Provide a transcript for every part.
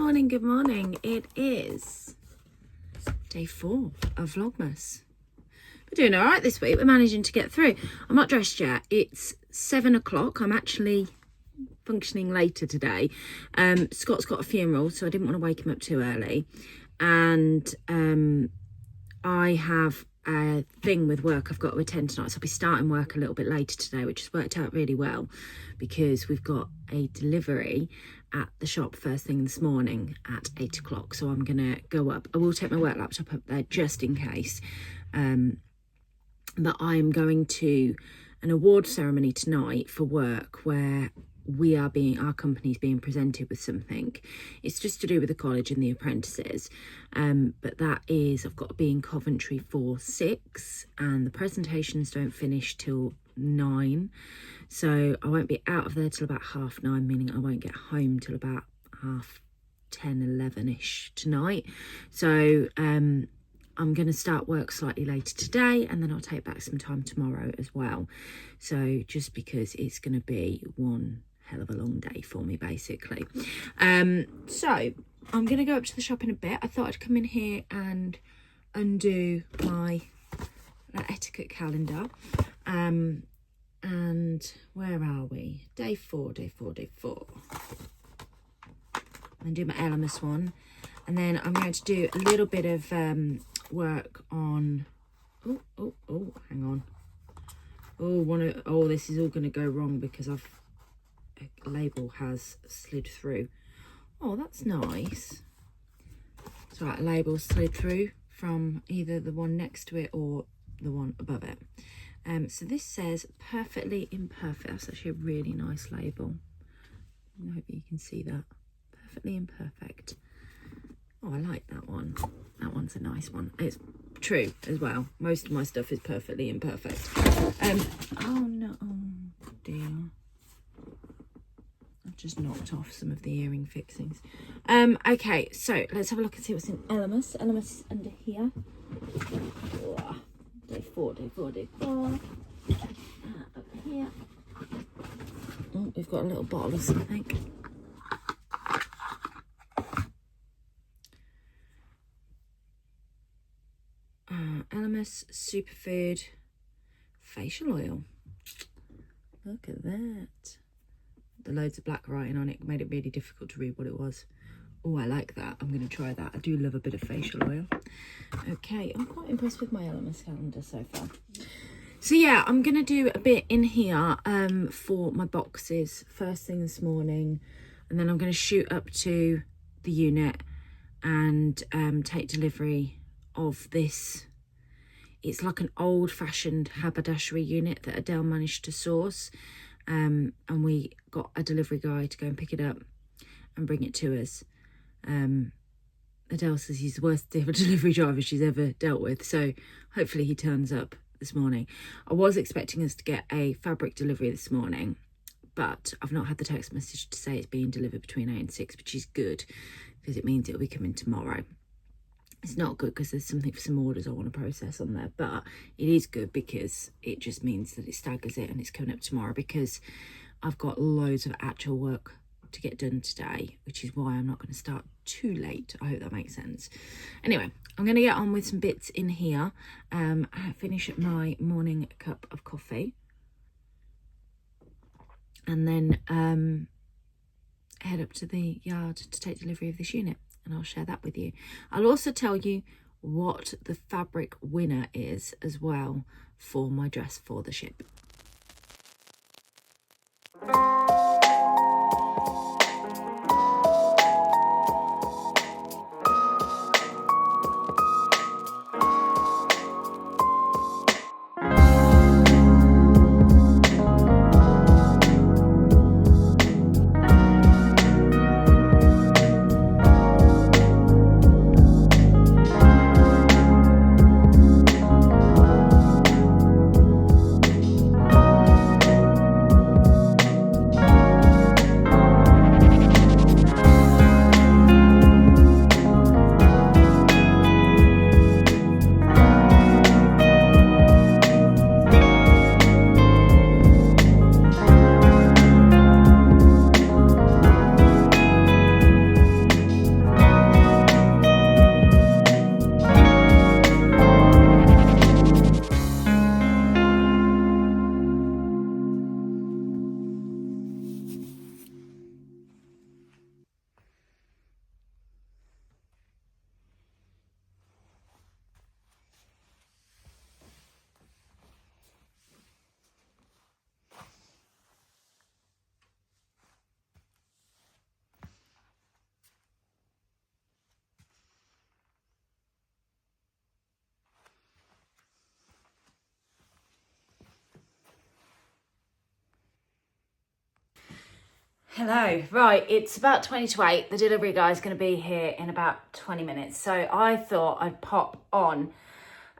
morning, good morning. It is day 4 of Vlogmas. We're doing all right this week. We're managing to get through. I'm not dressed yet. It's 7 o'clock. I'm actually functioning later today. Scott's got a funeral, so I didn't want to wake him up too early. And I have a thing with work I've got to attend tonight, so I'll be starting work a little bit later today, which has worked out really well because we've got a delivery at the shop first thing this morning at 8 o'clock. So I'm gonna go up. I will take my work laptop up there just in case, but I'm going to an award ceremony tonight for work where our company's being presented with something. It's just to do with the college and the apprentices, but that is, I've got to be in Coventry for 6 and the presentations don't finish till 9, so I won't be out of there till about 9:30, meaning I won't get home till about 10:30, 11ish tonight. So I'm going to start work slightly later today, and then I'll take back some time tomorrow as well. So just because it's going to be one hell of a long day for me, basically. So I'm going to go up to the shop in a bit. I thought I'd come in here and undo my etiquette calendar. And where are we? Day 4. And do my Vlogmas one. And then I'm going to do a little bit of work on... Oh, hang on. Oh, this is all going to go wrong because a label has slid through. Oh, that's nice. So a label slid through from either the one next to it or the one above it. So this says perfectly imperfect. That's actually a really nice label. I hope you can see that. Perfectly imperfect. Oh, I like that one. That one's a nice one. It's true as well. Most of my stuff is perfectly imperfect. Oh no, oh dear. I've just knocked off some of the earring fixings. Okay, so let's have a look and see what's in Vlogmas. Vlogmas is under here. Day 4. Up here. Oh, we've got a little bottle of something. Vlogmas superfood facial oil. Look at that. The loads of black writing on it made it really difficult to read what it was. Oh, I like that. I'm going to try that. I do love a bit of facial oil. Okay, I'm quite impressed with my Vlogmas calendar so far. So yeah, I'm going to do a bit in here for my boxes first thing this morning, and then I'm going to shoot up to the unit and take delivery of this. It's like an old-fashioned haberdashery unit that Adele managed to source, and we got a delivery guy to go and pick it up and bring it to us. Adele says he's the worst delivery driver she's ever dealt with, so hopefully he turns up this morning. I was expecting us to get a fabric delivery this morning, but I've not had the text message to say it's being delivered between 8 and 6, which is good because it means it'll be coming tomorrow. It's not good because there's something for some orders I want to process on there, but it is good because it just means that it staggers it and it's coming up tomorrow, because I've got loads of actual work to get done today, which is why I'm not going to start too late. I hope that makes sense. Anyway, I'm going to get on with some bits in here. I finish up my morning cup of coffee, and then head up to the yard to take delivery of this unit, and I'll share that with you. I'll also tell you what the fabric winner is as well for my dress for the ship. Hello. Right, it's about 20 to 8. The delivery guy is going to be here in about 20 minutes. So I thought I'd pop on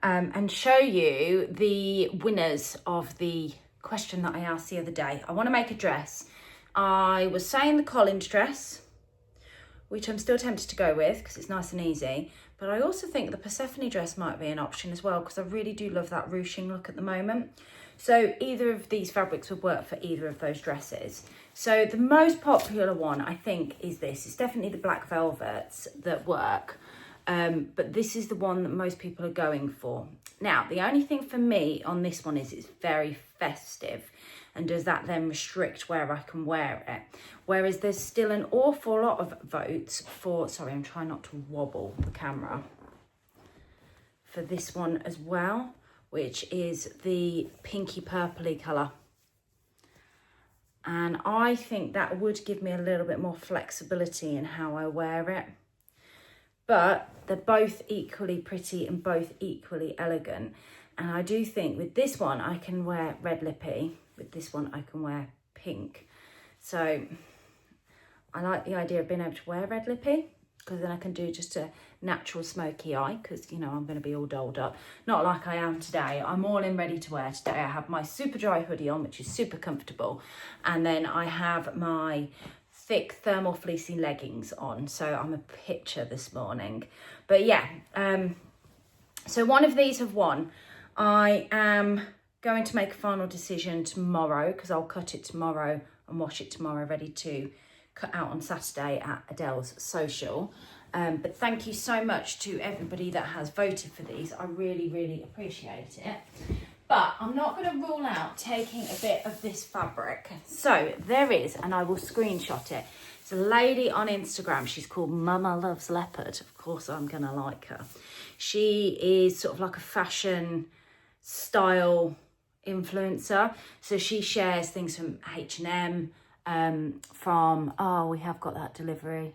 and show you the winners of the question that I asked the other day. I want to make a dress. I was saying the Collins dress, which I'm still tempted to go with because it's nice and easy. But I also think the Persephone dress might be an option as well because I really do love that ruching look at the moment. So either of these fabrics would work for either of those dresses. So the most popular one, I think, is this. It's definitely the black velvets that work. But this is the one that most people are going for. Now, the only thing for me on this one is it's very festive. And does that then restrict where I can wear it? Whereas there's still an awful lot of votes for, sorry, I'm trying not to wobble the camera, for this one as well, which is the pinky purpley colour. And I think that would give me a little bit more flexibility in how I wear it. But they're both equally pretty and both equally elegant. And I do think with this one, I can wear red lippy. With this one, I can wear pink. So I like the idea of being able to wear red lippy because then I can do just a natural smoky eye because, you know, I'm going to be all dolled up. Not like I am today. I'm all in ready to wear today. I have my super dry hoodie on, which is super comfortable. And then I have my thick thermal fleecy leggings on. So I'm a picture this morning. But yeah, so one of these have won. I am going to make a final decision tomorrow because I'll cut it tomorrow and wash it tomorrow, ready to cut out on Saturday at Adele's social. But thank you so much to everybody that has voted for these. I really, really appreciate it. But I'm not going to rule out taking a bit of this fabric. So there is, and I will screenshot it. It's a lady on Instagram. She's called Mama Loves Leopard. Of course, I'm going to like her. She is sort of like a fashion style influencer. So she shares things from H&M, from, oh, we have got that delivery.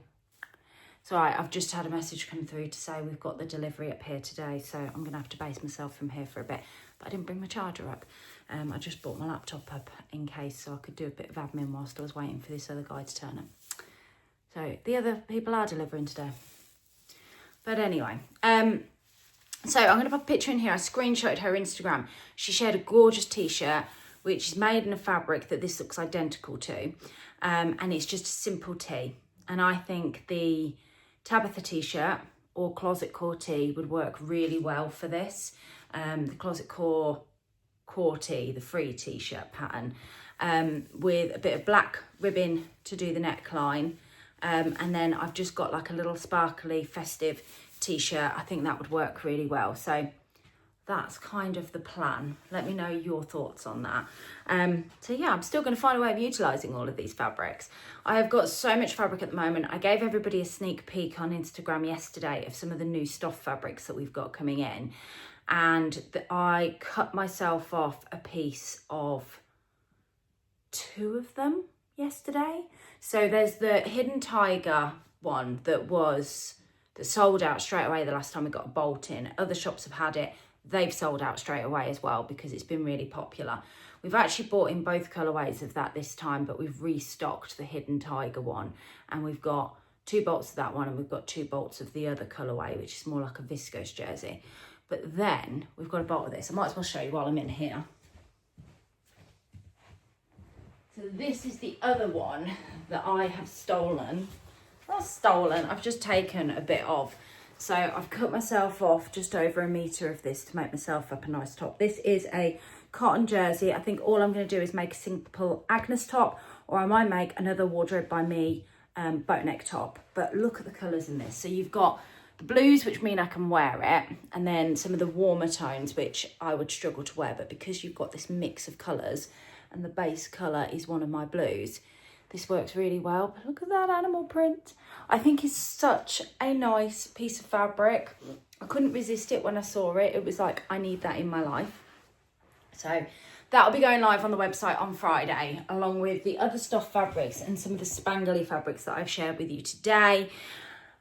So I've just had a message come through to say we've got the delivery up here today. So I'm going to have to base myself from here for a bit. But I didn't bring my charger up. I just brought my laptop up in case so I could do a bit of admin whilst I was waiting for this other guy to turn up. So the other people are delivering today. But anyway, so I'm going to put a picture in here. I screenshotted her Instagram. She shared a gorgeous t-shirt, which is made in a fabric that this looks identical to. And it's just a simple tee. And I think the Tabitha t-shirt or Closet Core tee would work really well for this. The Closet Core tee, the free t-shirt pattern, with a bit of black ribbon to do the neckline. And then I've just got like a little sparkly festive t-shirt. I think that would work really well. So that's kind of the plan. Let me know your thoughts on that. So yeah, I'm still going to find a way of utilising all of these fabrics. I have got so much fabric at the moment. I gave everybody a sneak peek on Instagram yesterday of some of the new stuff fabrics that we've got coming in. And I cut myself off a piece of 2 of them yesterday. So there's the Hidden Tiger one that sold out straight away the last time we got a bolt in. Other shops have had it. They've sold out straight away as well because it's been really popular. We've actually bought in both colourways of that this time, but we've restocked the Hidden Tiger one. And we've got 2 bolts of that one and we've got 2 bolts of the other colourway, which is more like a viscose jersey. But then we've got a bolt of this. I might as well show you while I'm in here. So this is the other one that I have stolen. Not stolen, I've just taken a bit of. So I've cut myself off just over 1 metre of this to make myself up a nice top. This is a cotton jersey. I think all I'm going to do is make a simple Agnes top, or I might make another Wardrobe by Me boat neck top. But look at the colours in this. So you've got the blues, which mean I can wear it, and then some of the warmer tones, which I would struggle to wear. But because you've got this mix of colours, and the base colour is one of my blues, this works really well. But look at that animal print. I think it's such a nice piece of fabric. I couldn't resist it when I saw it. It was like, I need that in my life. So that'll be going live on the website on Friday, along with the other stuff fabrics and some of the spangly fabrics that I've shared with you today.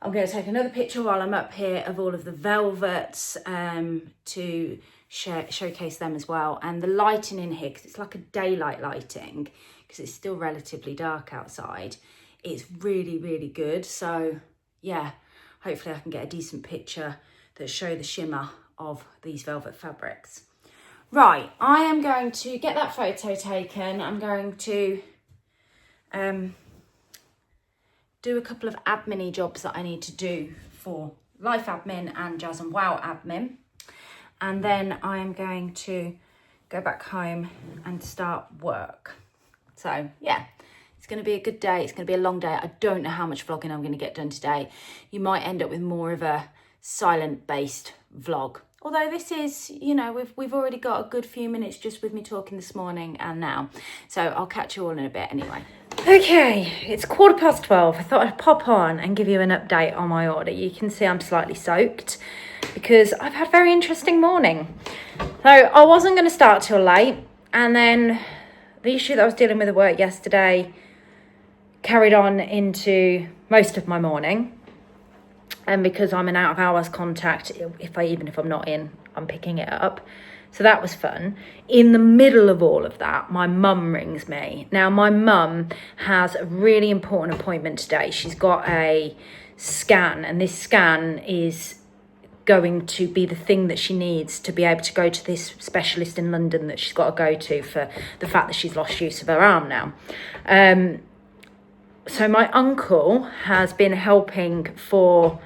I'm going to take another picture while I'm up here of all of the velvets to showcase them as well. And the lighting in here, because it's like a daylight lighting, because it's still relatively dark outside, it's really, really good. So yeah, hopefully I can get a decent picture that show the shimmer of these velvet fabrics. Right, I am going to get that photo taken. I'm going to do a couple of admin-y jobs that I need to do for Life Admin and Jazz and Wow Admin. And then I'm going to go back home and start work. So yeah, it's going to be a good day. It's going to be a long day. I don't know how much vlogging I'm going to get done today. You might end up with more of a silent-based vlog. Although this is, you know, we've already got a good few minutes just with me talking this morning and now. So I'll catch you all in a bit anyway. Okay, it's 12:15. I thought I'd pop on and give you an update on my order. You can see I'm slightly soaked because I've had a very interesting morning. So I wasn't going to start till late, and then the issue that I was dealing with at work yesterday carried on into most of my morning. And because I'm an out of hours contact, even if I'm not in, I'm picking it up. So that was fun. In the middle of all of that, my mum rings me. Now, my mum has a really important appointment today. She's got a scan, and this scan is going to be the thing that she needs to be able to go to this specialist in London that she's got to go to for the fact that she's lost use of her arm now. So my uncle has been helping for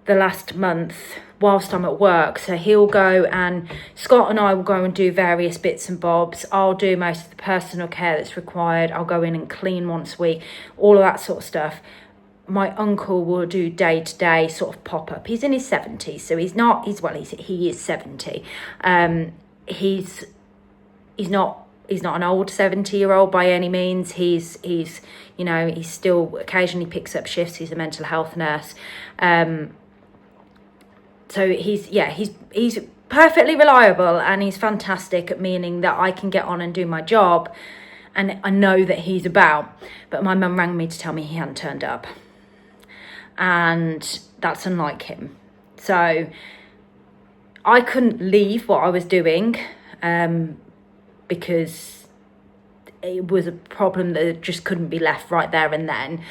the last month whilst I'm at work. So he'll go, and Scott and I will go and do various bits and bobs. I'll do most of the personal care that's required. I'll go in and clean once a week, all of that sort of stuff. My uncle will do day-to-day sort of pop-up. He's in his 70s, so he is 70. He's not an old 70-year-old by any means. He's you know, he still occasionally picks up shifts. He's a mental health nurse. So he's perfectly reliable, and he's fantastic at meaning that I can get on and do my job, and I know that he's about. But my mum rang me to tell me he hadn't turned up, and that's unlike him. So I couldn't leave what I was doing because it was a problem that just couldn't be left right there and then.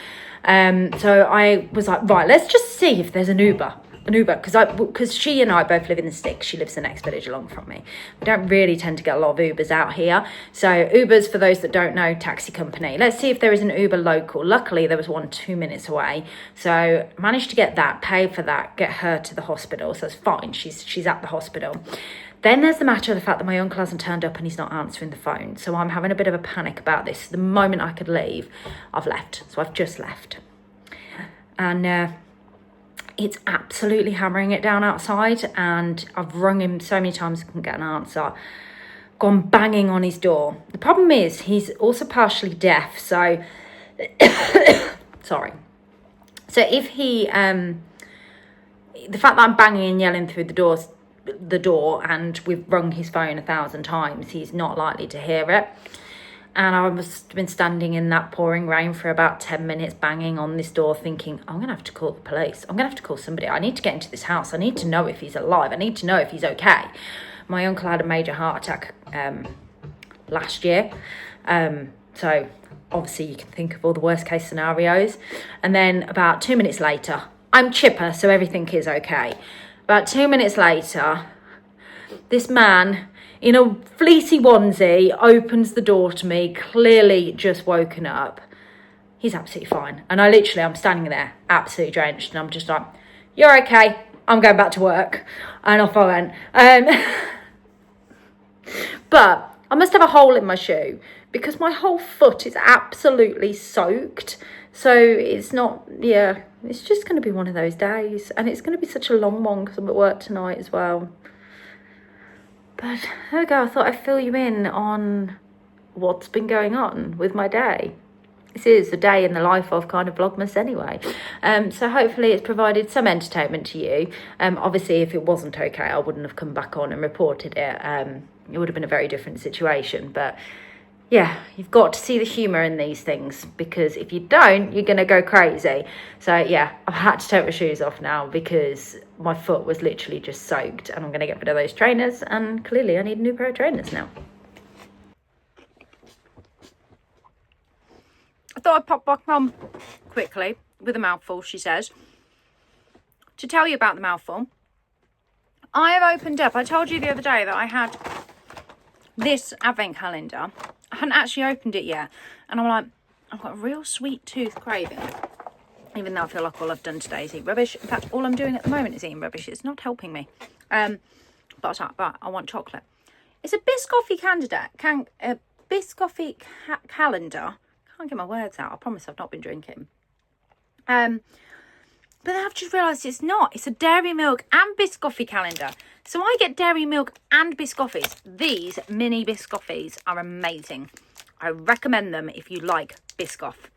So I was like, right, let's just see if there's an Uber, because she and I both live in the sticks. She lives the next village along from me. We don't really tend to get a lot of Ubers out here. So Ubers, for those that don't know, taxi company. Let's see if there is an Uber local. Luckily, there was one 2 minutes away. So managed to get that, pay for that, get her to the hospital. So it's fine. She's at the hospital. Then there's the matter of the fact that my uncle hasn't turned up and he's not answering the phone. So I'm having a bit of a panic about this. The moment I could leave, I've left. So I've just left. And it's absolutely hammering it down outside. And I've rung him so many times I couldn't get an answer. Gone banging on his door. The problem is he's also partially deaf. So, sorry. So if he, the fact that I'm banging and yelling through the door, and we've rung his phone 1,000 times, he's not likely to hear it. And I've been standing in that pouring rain for about 10 minutes banging on this door thinking, I'm going to have to call the police. I'm going to have to call somebody. I need to get into this house. I need to know if he's alive. I need to know if he's okay. My uncle had a major heart attack last year. So obviously you can think of all the worst case scenarios. And then about 2 minutes later, I'm chipper, so everything is okay. About 2 minutes later, this man in a fleecy onesie opens the door to me, clearly just woken up. He's absolutely fine. And I'm standing there, absolutely drenched, and I'm just like, you're okay, I'm going back to work. And off I went. But I must have a hole in my shoe because my whole foot is absolutely soaked. So it's not, it's just going to be one of those days. And it's going to be such a long one because I'm at work tonight as well. But there we go. I thought I'd fill you in on what's been going on with my day. This is a day in the life of kind of Vlogmas anyway. So hopefully it's provided some entertainment to you. Obviously, if it wasn't okay, I wouldn't have come back on and reported it. It would have been a very different situation. But yeah, you've got to see the humour in these things, because if you don't, you're going to go crazy. So yeah, I've had to take my shoes off now because my foot was literally just soaked, and I'm going to get rid of those trainers, and clearly I need a new pair of trainers now. I thought I'd pop back on quickly with a mouthful, she says. To tell you about the mouthful, I have opened up, I told you the other day that I had this advent calendar. I hadn't actually opened it yet, and I'm like, I've got a real sweet tooth craving, even though I feel like all I've done today is eat rubbish. In fact, all I'm doing at the moment is eating rubbish. It's not helping me. But I want chocolate. It's a Biscoffee calendar. Can't get my words out. I promise I've not been drinking. But I've just realised it's not. It's a dairy milk and Biscoffee calendar. So I get dairy milk and Biscoffies. These mini Biscoffies are amazing. I recommend them if you like Biscoff,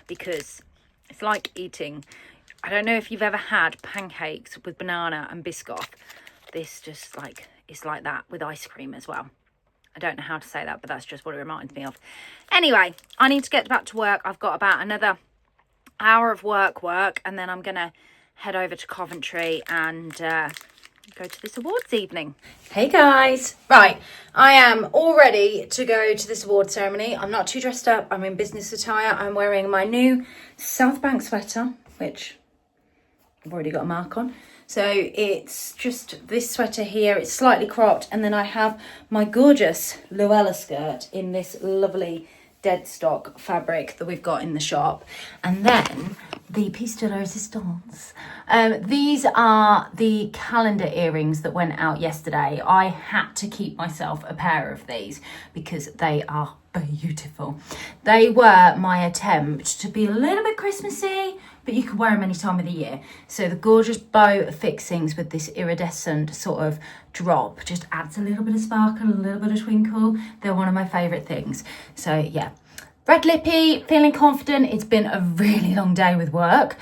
because it's like eating. I don't know if you've ever had pancakes with banana and Biscoff. This just like, it's like that with ice cream as well. I don't know how to say that, but that's just what it reminds me of. Anyway, I need to get back to work. I've got about another hour of work, and then I'm gonna head over to Coventry and go to this awards evening. Hey guys, right, I am all ready to go to this award ceremony. I'm not too dressed up. I'm in business attire. I'm wearing my new South Bank sweater, which I've already got a mark on. So it's just this sweater here. It's slightly cropped, and then I have my gorgeous Luella skirt in this lovely dead stock fabric that we've got in the shop, and then the piece de resistance. These are the calendar earrings that went out yesterday. I had to keep myself a pair of these because they are beautiful. They were my attempt to be a little bit Christmassy, but you can wear them any time of the year. So the gorgeous bow fixings with this iridescent sort of drop just adds a little bit of sparkle, a little bit of twinkle. They're one of my favourite things. So yeah, red lippy, feeling confident. It's been a really long day with work.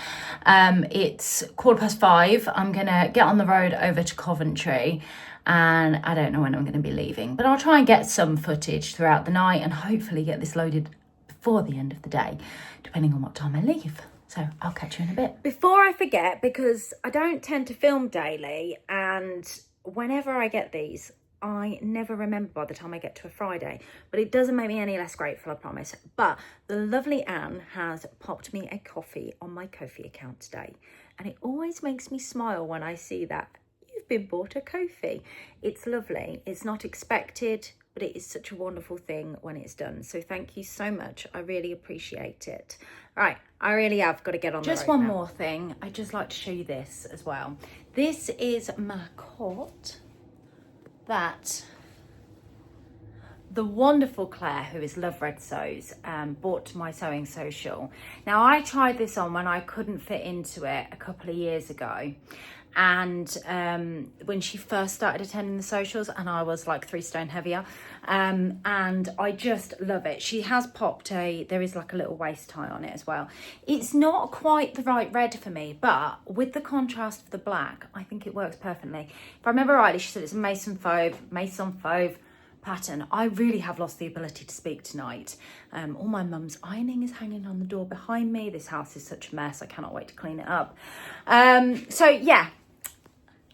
It's 5:15. I'm gonna get on the road over to Coventry, and I don't know when I'm going to be leaving, but I'll try and get some footage throughout the night and hopefully get this loaded before the end of the day, depending on what time I leave. So I'll catch you in a bit. Before I forget, because I don't tend to film daily, and whenever I get these, I never remember by the time I get to a Friday, but it doesn't make me any less grateful, I promise. But the lovely Anne has popped me a coffee on my Kofi account today, and it always makes me smile when I see that. You've been bought a Kofi. It's lovely. It's not expected, but it is such a wonderful thing when it's done. So thank you so much. I really appreciate it. Right, I really have got to get on the road. Just one more thing. I'd just like to show you this as well. This is my coat that the wonderful Claire, who is Love Red Sews, bought to my sewing social. Now, I tried this on when I couldn't fit into it a couple of years ago. And when she first started attending the socials, and I was like 3 stone heavier, and I just love it. She has popped there is like a little waist tie on it as well. It's not quite the right red for me, but with the contrast of the black, I think it works perfectly. If I remember rightly, she said it's a Maison Fauve pattern. I really have lost the ability to speak tonight. All my mum's ironing is hanging on the door behind me. This house is such a mess. I cannot wait to clean it up. So yeah,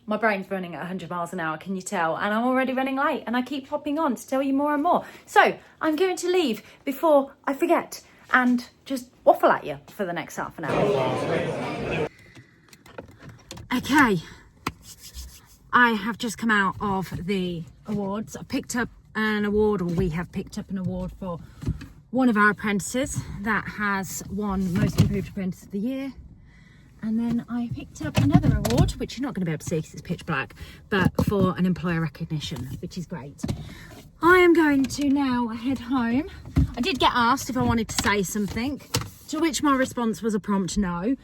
my brain's running at 100 miles an hour, can you tell? And I'm already running late, and I keep hopping on to tell you more and more. So I'm going to leave before I forget and just waffle at you for the next half an hour. Okay, I have just come out of the awards. I picked up an award, or we have picked up an award for one of our apprentices that has won Most Improved Apprentice of the Year. And then I picked up another award, which you're not going to be able to see because it's pitch black, but for an employer recognition, which is great. I am going to now head home. I did get asked if I wanted to say something, to which my response was a prompt no,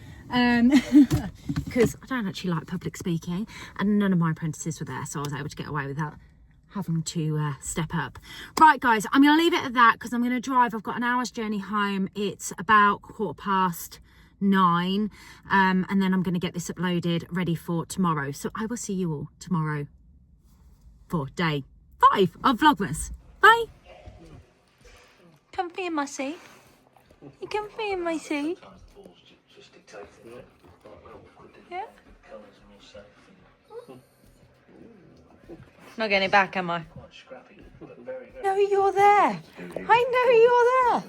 because I don't actually like public speaking, and none of my apprentices were there, so I was able to get away with that, having to step up. Right guys, I'm going to leave it at that because I'm going to drive. I've got an hour's journey home. It's about 9:15, and then I'm going to get this uploaded ready for tomorrow. So I will see you all tomorrow for day 5 of Vlogmas. Bye. comfy in my seat? You comfy in my seat? Yeah? Not getting it back, am I? No, you're there. I know you're there.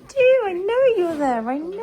Do you? I know you're there. I know.